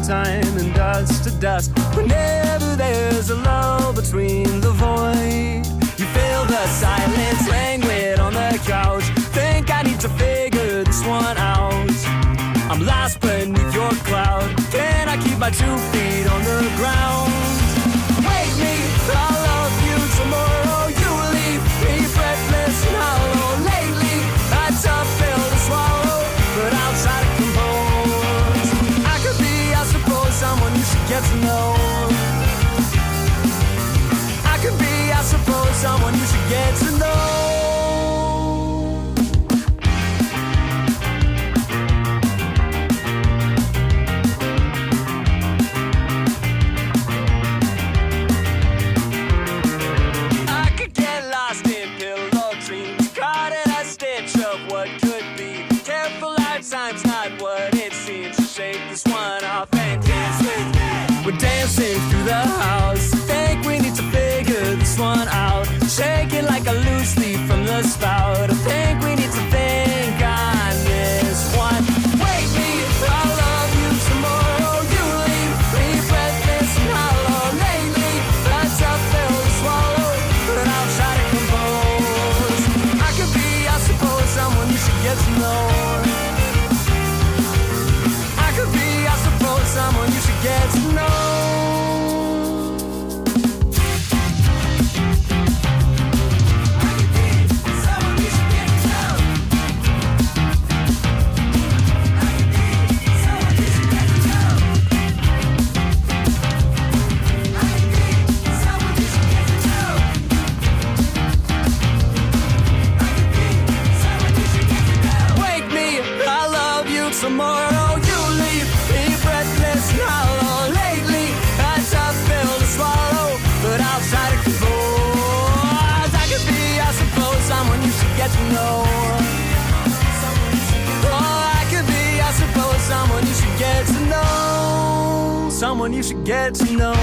time and dust to dust. Whenever there's a lull between the void, you feel the silence languid on the couch. Think I need to figure this one out. I'm lost beneath your cloud. Can I keep my 2 feet on the ground? Wake me, I'll love you tomorrow. You leave me breathless and hollow. Lately, a tough pill to swallow, but I'll try to compose. I could be, I suppose, someone you should get to know. I could be, I suppose, someone you should get to know. Time's not what it seems. To shake this one off and dance with me. We're dancing through the house. Think we need to figure this one out. Shaking like a loose leaf from the spout. I think we need to think on this one. Wake me, I'll love you tomorrow. You leave me breathless and hollow. Lately, a tough pill to swallow, but I'll try to compose. I could be, I suppose, someone you should get to know. Someone you should get to know. I could be someone you should get to know. I could be someone you should get to know. I could be someone you should get to know. I could be someone you should get to know. Wake me, I love you tomorrow. You leave me breathless and hollow. Lately, a tough pill to swallow, but I'll try to compose. I could be, I suppose, someone you should get to know. Oh, I could be, I suppose, someone you should get to know. Someone you should get to know.